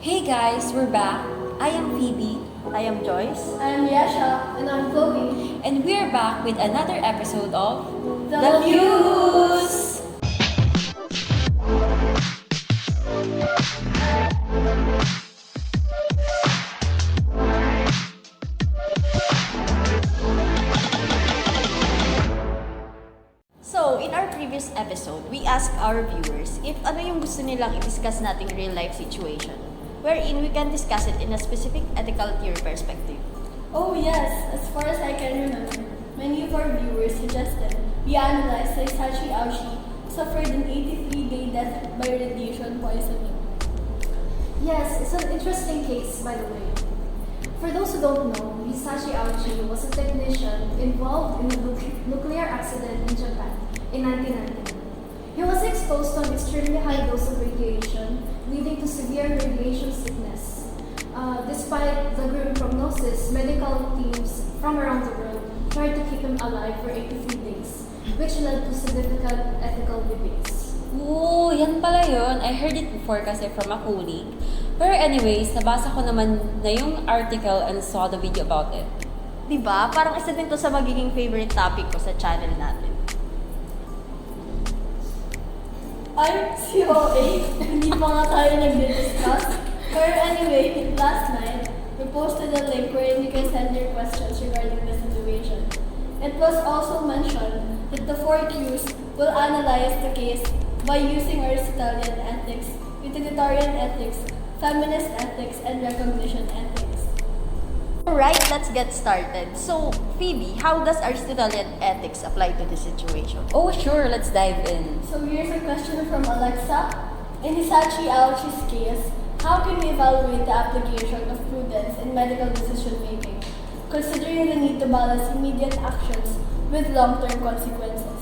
Hey guys, we're back. I am Phoebe. I am Joyce. I'm Yasha. And I'm Chloe. And we're back with another episode of The Views! So, in our previous episode, we asked our viewers if ano yung gusto nilang i-discuss nating real-life situation, wherein we can discuss it in a specific ethical theory perspective. Oh yes, as far as I can remember, many of our viewers suggested we analyze the Hisashi Ouchi suffered an 83-day death by radiation poisoning. Yes, it's an interesting case, by the way. For those who don't know, Hisashi Ouchi was a technician involved in a nuclear accident in Japan in 1990. He was exposed to an extremely high dose of radiation, leading to severe radiation sickness. Despite the grim prognosis, medical teams from around the world tried to keep him alive for 83 days, which led to significant ethical debates. Oo, yan pala yun. I heard it before kasi from a colleague. Pero anyways, nabasa ko naman na yung article and saw the video about it. Diba? Parang isa din to sa magiging favorite topic ko sa channel natin. I'm COA, hindi pa nga tayo nag-discuss. But anyway, last night, we posted a link wherein you can send your questions regarding the situation. It was also mentioned that the 4Qs will analyze the case by using Aristotelian ethics, utilitarian ethics, feminist ethics, and recognition ethics. Alright, let's get started. So, Phoebe, how does Aristotelian ethics apply to this situation? Oh sure, let's dive in. So here's a question from Alexa. In Hisashi Aochi's case, how can we evaluate the application of prudence in medical decision making, considering the need to balance immediate actions with long-term consequences?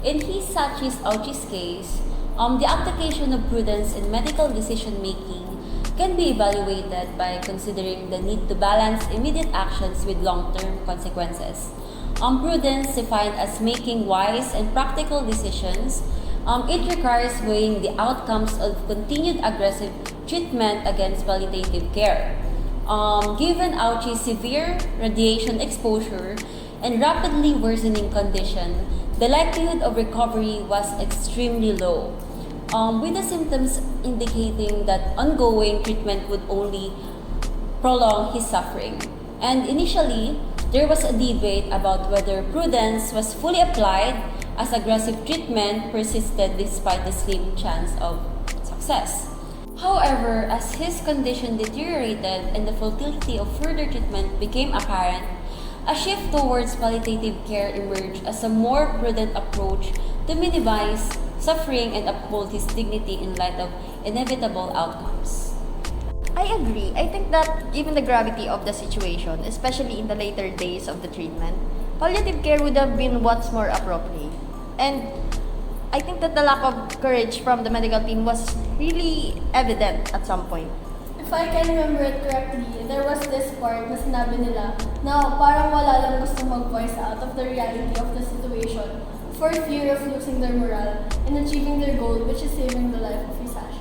In Hisashi's Ouchi's case, the application of prudence in medical decision making can be evaluated by considering the need to balance immediate actions with long-term consequences. Prudence, defined as making wise and practical decisions, it requires weighing the outcomes of continued aggressive treatment against palliative care. Given Ouchi's severe radiation exposure and rapidly worsening condition, the likelihood of recovery was extremely low, with the symptoms indicating that ongoing treatment would only prolong his suffering. And initially, there was a debate about whether prudence was fully applied as aggressive treatment persisted despite the slim chance of success. However, as his condition deteriorated and the futility of further treatment became apparent, a shift towards palliative care emerged as a more prudent approach to minimize suffering and uphold his dignity in light of inevitable outcomes. I agree. I think that given the gravity of the situation, especially in the later days of the treatment, palliative care would have been what's more appropriate. And I think that the lack of courage from the medical team was really evident at some point. If I can remember it correctly, there was this part na sinabi nila na parang wala lang gusto mag-voice out of the reality of the situation for fear of losing their morale and achieving their goal, which is saving the life of Hisashi.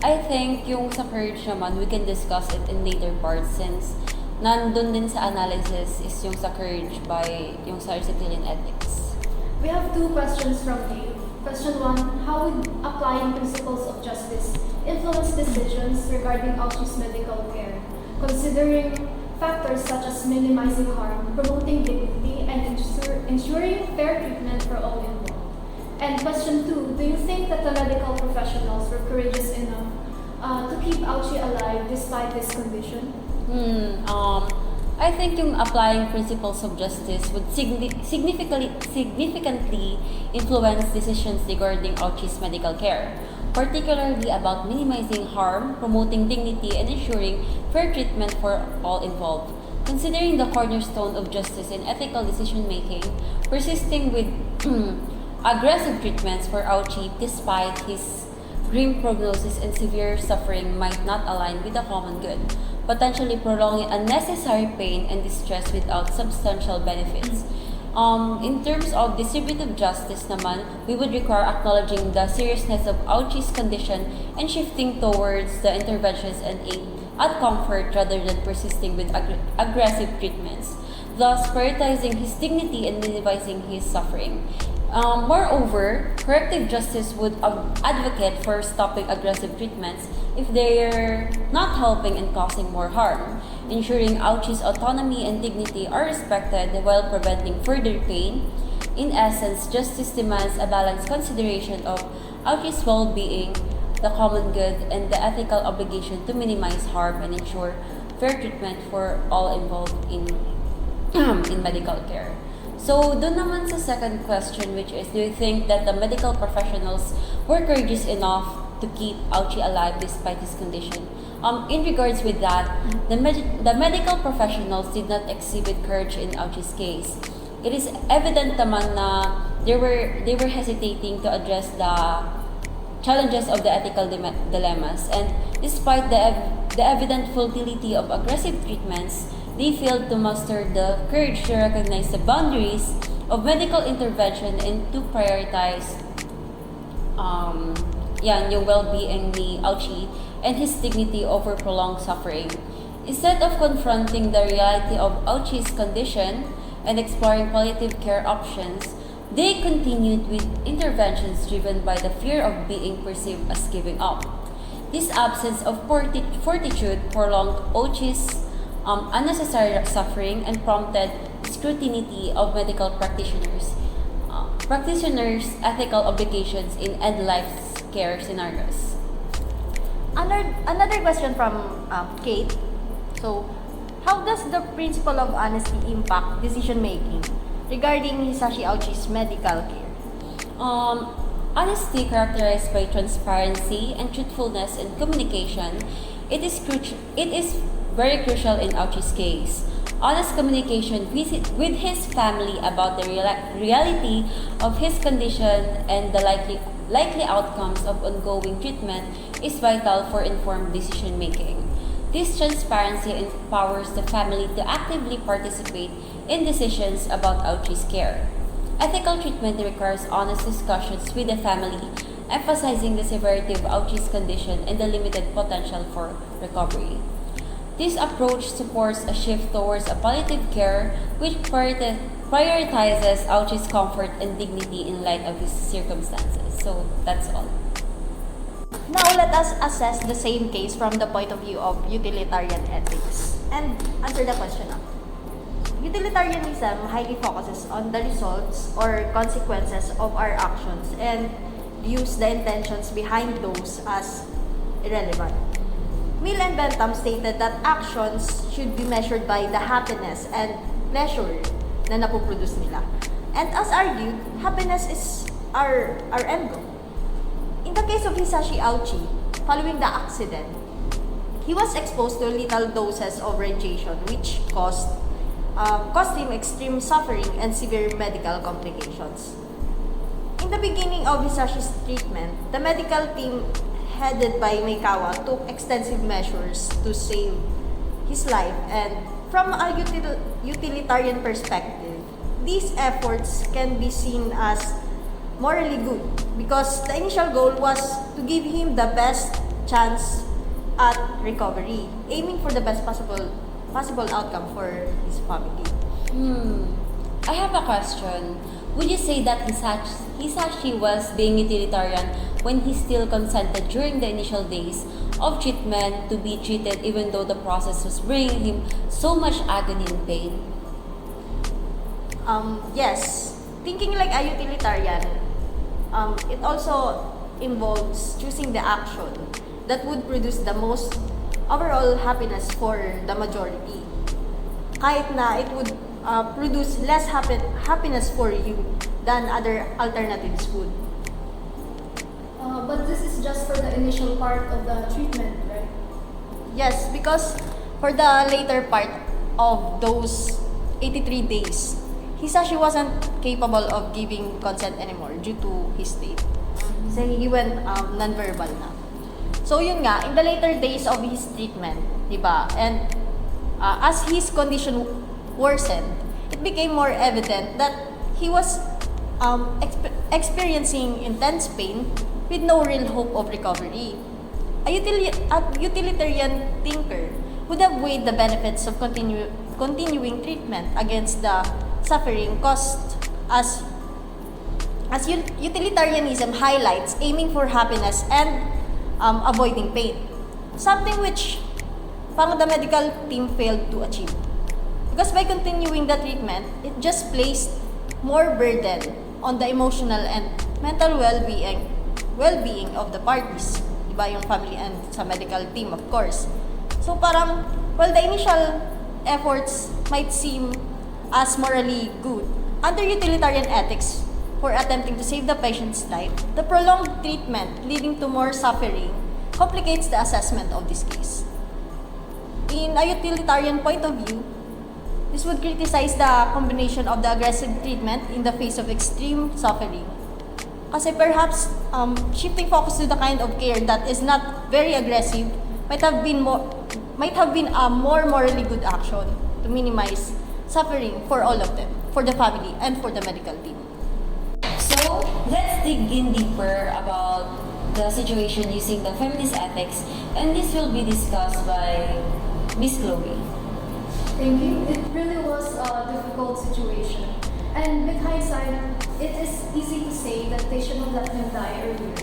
I think yung sa courage naman, we can discuss it in later parts since nandun din sa analysis is yung sa courage by yung sa Aristotelian ethics. We have two questions from Dave. Question 1, how would applying principles of justice influence decisions regarding Ouchi's medical care, considering factors such as minimizing harm, promoting dignity, and ensuring fair treatment for all involved? And question 2, do you think that the medical professionals were courageous enough to keep Ouchi alive despite his condition? I think yung applying principles of justice would significantly influence decisions regarding Ouchi's medical care, particularly about minimizing harm, promoting dignity, and ensuring fair treatment for all involved. Considering the cornerstone of justice in ethical decision-making, persisting with aggressive treatments for Ouchi despite his grim prognosis and severe suffering might not align with the common good, potentially prolonging unnecessary pain and distress without substantial benefits. In terms of distributive justice naman, we would require acknowledging the seriousness of Ouchi's condition and shifting towards the interventions and aid at comfort rather than persisting with aggressive treatments, thus prioritizing his dignity and minimizing his suffering. Moreover, corrective justice would advocate for stopping aggressive treatments if they're not helping and causing more harm, ensuring Ouchi's autonomy and dignity are respected while preventing further pain. In essence, justice demands a balanced consideration of Ouchi's well-being, the common good, and the ethical obligation to minimize harm and ensure fair treatment for all involved in in medical care. So, doon naman sa second question, which is, do you think that the medical professionals were courageous enough to keep Ouchi alive despite his condition? In regards with that, the medical professionals did not exhibit courage in Ouchi's case. It is evident naman na they were hesitating to address the challenges of the ethical dilemmas, and despite the evident futility of aggressive treatments, they failed to muster the courage to recognize the boundaries of medical intervention and to prioritize yung well-being ni Ouchi and his dignity over prolonged suffering. Instead of confronting the reality of Ouchi's condition and exploring palliative care options, they continued with interventions driven by the fear of being perceived as giving up. This absence of fortitude prolonged Ouchi's unnecessary suffering and prompted scrutiny of medical practitioners' ethical obligations in end-life care scenarios. Another question from Kate. So, how does the principle of honesty impact decision making regarding Hisashi Ouchi's medical care? Honesty, characterized by transparency and truthfulness in communication, it is very crucial in Ouchi's case. Honest communication with his family about the reality of his condition and the likely outcomes of ongoing treatment is vital for informed decision making. This transparency empowers the family to actively participate in decisions about Ouchi's care. Ethical treatment requires honest discussions with the family, emphasizing the severity of Ouchi's condition and the limited potential for recovery. This approach supports a shift towards a palliative care which prioritizes Ouchi's comfort and dignity in light of his circumstances. So, that's all. Now, let us assess the same case from the point of view of utilitarian ethics and answer the question now. Utilitarianism highly focuses on the results or consequences of our actions and views the intentions behind those as irrelevant. Mill and Bentham stated that actions should be measured by the happiness and pleasure na napoproduce nila. And as argued, happiness is our end goal. In the case of Hisashi Ouchi, following the accident, he was exposed to lethal doses of radiation which caused him extreme suffering and severe medical complications. In the beginning of Hisashi's treatment, the medical team headed by Meikawa took extensive measures to save his life, and from a utilitarian perspective, these efforts can be seen as morally good because the initial goal was to give him the best chance at recovery, aiming for the best possible outcome for his family. I have a question. Would you say that Hisashi was being utilitarian when he still consented during the initial days of treatment to be treated even though the process was bringing him so much agony and pain? Yes. Thinking like a utilitarian, it also involves choosing the action that would produce the most overall happiness for the majority. Kahit na it would produce less happiness for you than other alternatives would. But this is just for the initial part of the treatment, right? Yes, because for the later part of those 83 days, Hisashi wasn't capable of giving consent anymore due to his state. So he went non-verbal na. So yun nga, in the later days of his treatment, di ba? And as his condition worsened, it became more evident that he was experiencing intense pain with no real hope of recovery. A utilitarian thinker would have weighed the benefits of continuing treatment against the suffering caused as utilitarianism highlights aiming for happiness and avoiding pain, something which the medical team failed to achieve. Because by continuing the treatment, it just placed more burden on the emotional and mental well-being of the parties, diba, yung family and sa medical team, of course. So parang, while the initial efforts might seem as morally good, under utilitarian ethics for attempting to save the patient's life, the prolonged treatment leading to more suffering complicates the assessment of this case. In a utilitarian point of view, this would criticize the combination of the aggressive treatment in the face of extreme suffering. Kasi perhaps shifting focus to the kind of care that is not very aggressive might have been a more morally good action to minimize suffering for all of them, for the family and for the medical team. So, let's dig in deeper about the situation using the feminist ethics, and this will be discussed by Miss Chloe. Thank you. It really was a difficult situation. And with hindsight, it is easy to say that they should have let him die earlier.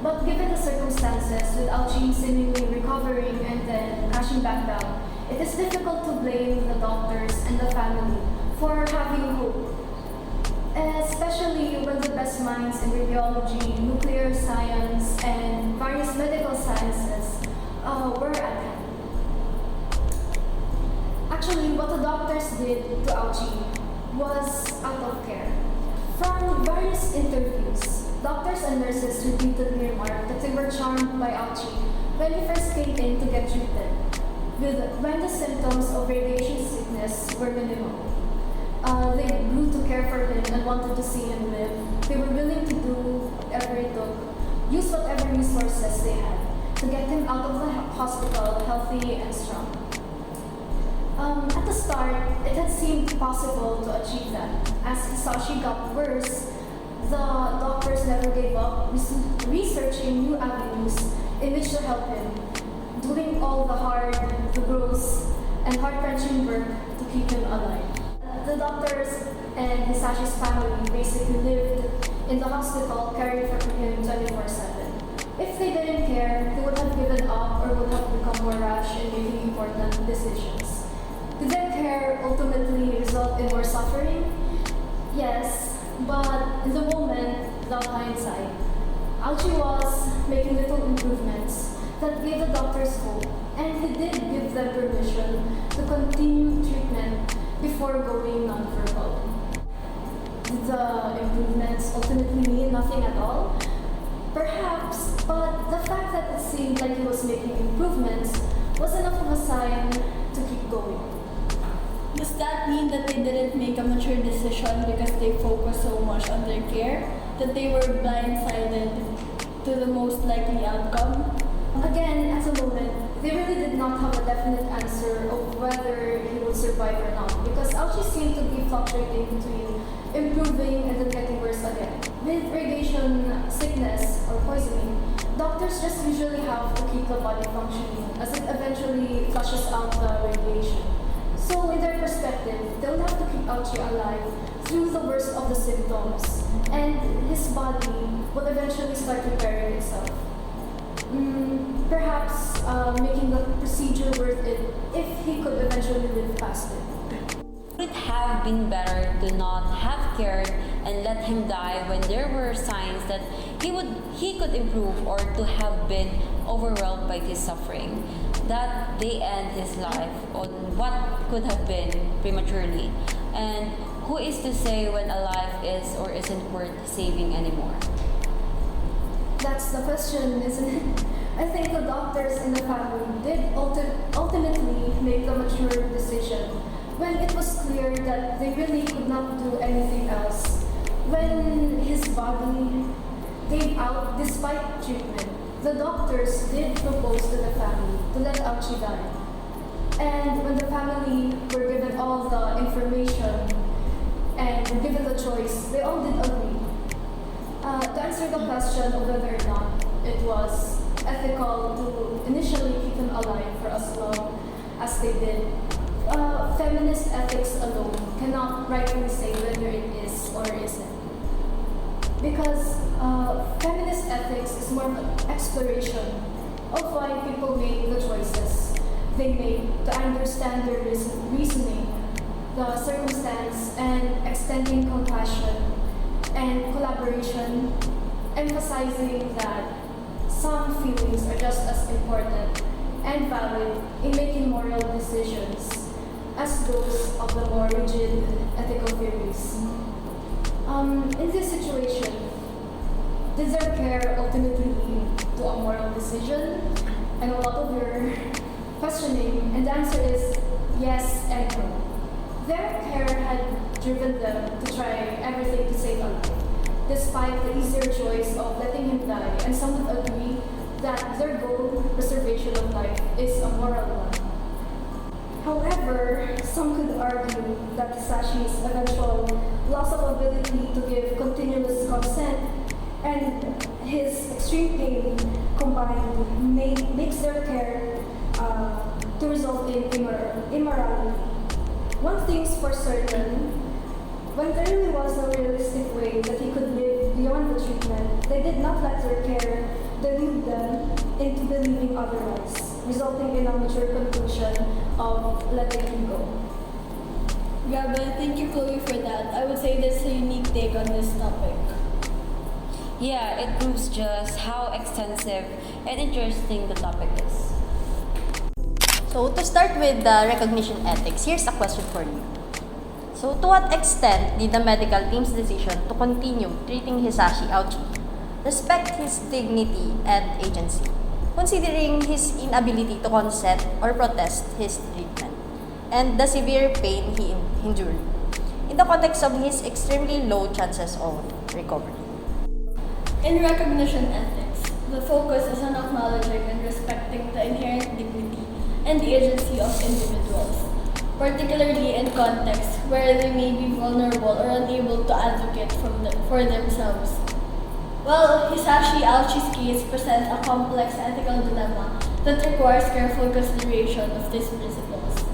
But given the circumstances, with Ouchi seemingly recovering and then crashing back down, it is difficult to blame the doctors and the family for having hope. Especially when the best minds in radiology, nuclear science, and various medical sciences were at hand. Actually, what the doctors did to Ouchi was out of care. From various interviews, doctors and nurses repeatedly remarked that they were charmed by Ouchi when he first came in to get treated, when the symptoms of radiation sickness were minimal. They grew to care for him and wanted to see him live. They were willing to do whatever it took, use whatever resources they had to get him out of the hospital healthy and strong. At the start, it had seemed possible to achieve that. As Hisashi got worse, the doctors never gave up researching new avenues in which to help him, doing all the hard, the gross, and heart-wrenching work to keep him alive. The doctors and Hisashi's family basically lived in the hospital caring for him 24/7. If they didn't care, they would have given up or would have become more rash in making important decisions. Did their care ultimately result in more suffering? Yes, but in the moment, without hindsight, Ouchi was making little improvements that gave the doctors hope, and he did give them permission to continue treatment before going non-verbal. Did the improvements ultimately mean nothing at all? Perhaps, but the fact that it seemed like he was making improvements was enough of a sign to keep going. Does that mean that they didn't make a mature decision because they focused so much on their care that they were blindsided to the most likely outcome? Again, at the moment, they really did not have a definite answer of whether he would survive or not, because Ouchi seemed to be fluctuating between improving and then getting worse again. With radiation sickness or poisoning, doctors just usually have to keep the body functioning as it eventually flushes out the radiation. So in their perspective, they'll have to keep Ouchi alive through the worst of the symptoms, and his body will eventually start repairing itself. Perhaps making the procedure worth it if he could eventually live past it. Would it have been better to not have cared and let him die when there were signs that he could improve, or to have been overwhelmed by his suffering, that they end his life on what could have been prematurely? And who is to say when a life is or isn't worth saving anymore? That's the question, isn't it? I think the doctors in the family did ultimately make a mature decision when it was clear that they really could not do anything else. When his body gave out despite treatment, the doctors did propose to the family to let Ouchi die. And when the family were given all the information and given the choice, they all did agree. To answer the question of whether or not it was ethical to initially keep him alive for as long as they did, feminist ethics alone cannot rightfully say whether it is or isn't. Because feminist ethics is more of an exploration of why people make the choices they make to understand their reasoning, the circumstance, and extending compassion and collaboration, emphasizing that some feelings are just as important and valid in making moral decisions as those of the more rigid ethical theories. In this situation, did their care ultimately lead to a moral decision? And a lot of your questioning, and the answer is yes and no. Their care had driven them to try everything to save a life, despite the easier choice of letting him die, and some would agree that their goal, preservation of life, is a moral one. However, some could argue that Hisashi's eventual loss of ability to give continuous consent and his extreme pain combined makes their care to result in immorality. One thing's for certain, when there really was no realistic way that he could live beyond the treatment, they did not let their care delude them into believing otherwise, resulting in a mature conclusion of letting him go. Grabe, thank you, Chloe, for that. I would say that's a unique take on this topic. Yeah, it proves just how extensive and interesting the topic is. So to start with the recognition ethics, here's a question for you. So to what extent did the medical team's decision to continue treating Hisashi Ouchi respect his dignity and agency, considering his inability to consent or protest his treatment, and the severe pain he endured, in the context of his extremely low chances of recovery? In recognition ethics, the focus is on acknowledging and respecting the inherent dignity and the agency of individuals, particularly in contexts where they may be vulnerable or unable to advocate for themselves. Well, Hisashi Ouchi's case presents a complex ethical dilemma that requires careful consideration of these principles.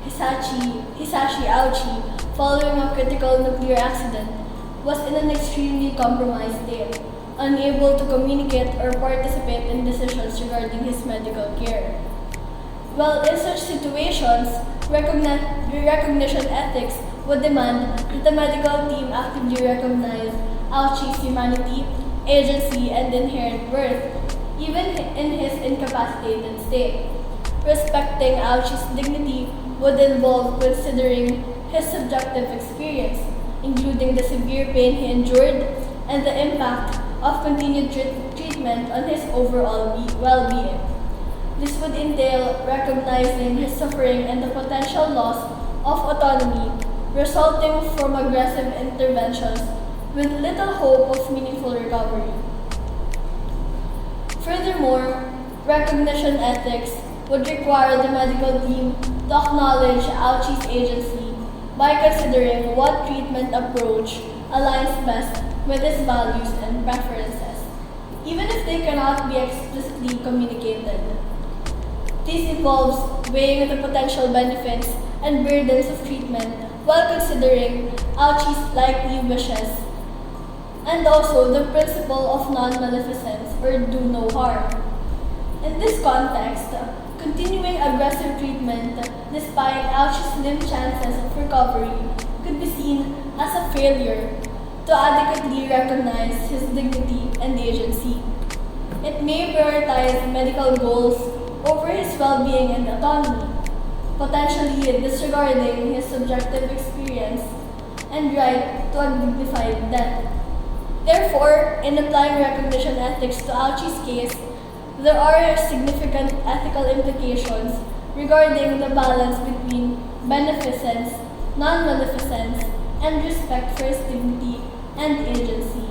Hisashi Ouchi, following a critical nuclear accident, was in an extremely compromised state, unable to communicate or participate in decisions regarding his medical care. Well, in such situations, recognition ethics would demand that the medical team actively recognize Ouchi's humanity, agency, and inherent worth, even in his incapacitated state. Respecting Ouchi's dignity would involve considering his subjective experience, including the severe pain he endured and the impact of continued treatment on his overall well-being. This would entail recognizing his suffering and the potential loss of autonomy resulting from aggressive interventions with little hope of meaningful recovery. Furthermore, recognition ethics would require the medical team to acknowledge Ouchi's agency by considering what treatment approach aligns best with his values and preferences, even if they cannot be explicitly communicated. This involves weighing the potential benefits and burdens of treatment while considering Ouchi's likely wishes, and also the principle of non-maleficence or do no harm. In this context, continuing aggressive treatment despite Ouchi's slim chances of recovery could be seen as a failure to adequately recognize his dignity and agency. It may prioritize medical goals over his well-being and autonomy, potentially disregarding his subjective experience and right to undignified death. Therefore, in applying recognition ethics to Ouchi's case, there are significant ethical implications regarding the balance between beneficence, non-maleficence, and respect for his dignity and agency.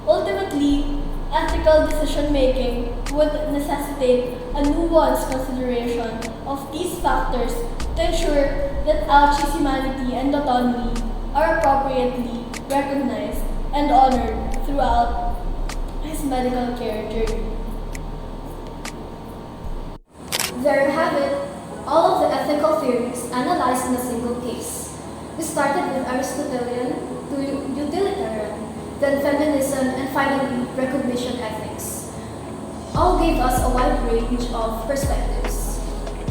Ultimately, ethical decision-making would necessitate a nuanced consideration of these factors to ensure that Ouchi's humanity and autonomy are appropriately recognized and honored throughout his medical care journey. There you have it, all of the ethical theories analyzed in a single case. We started with Aristotelian to utilitarian, then feminism, and finally recognition ethics. All gave us a wide range of perspectives.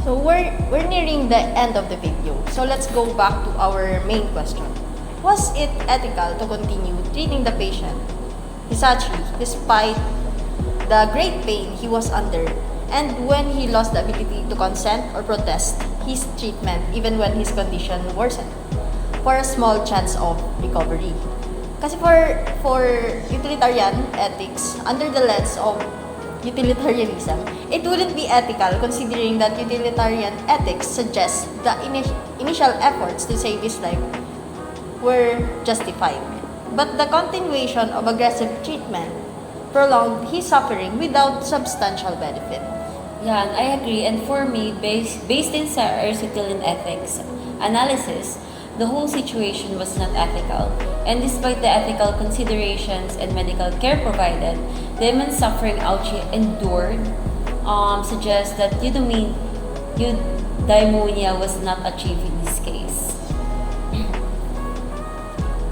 So we're nearing the end of the video. So let's go back to our main question. Was it ethical to continue treating the patient, Hisashi, despite the great pain he was under, and when he lost the ability to consent or protest his treatment even when his condition worsened, for a small chance of recovery? Kasi for utilitarian ethics, under the lens of utilitarianism, it wouldn't be ethical considering that utilitarian ethics suggests the initial efforts to save his life were justified. But the continuation of aggressive treatment prolonged his suffering without substantial benefit. Yeah, and I agree. And for me, based in Aristotelian ethics analysis, the whole situation was not ethical. And despite the ethical considerations and medical care provided, the immense suffering Ouchi endured suggests that eudaimonia was not achieved in this case.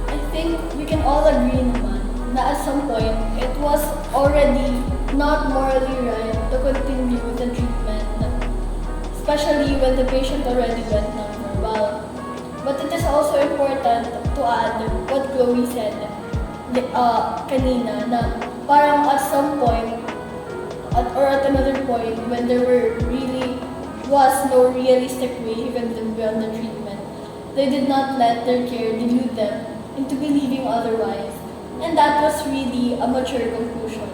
I think we can all agree naman na at some point, it was already not morally right to continue with the treatment, especially when the patient already went non-verbal. But it is also important to add what Chloe said kanina na parang at some point or at another point when there was no realistic way even to be on the treatment, they did not let their care delude them into believing otherwise. And that was really a mature conclusion.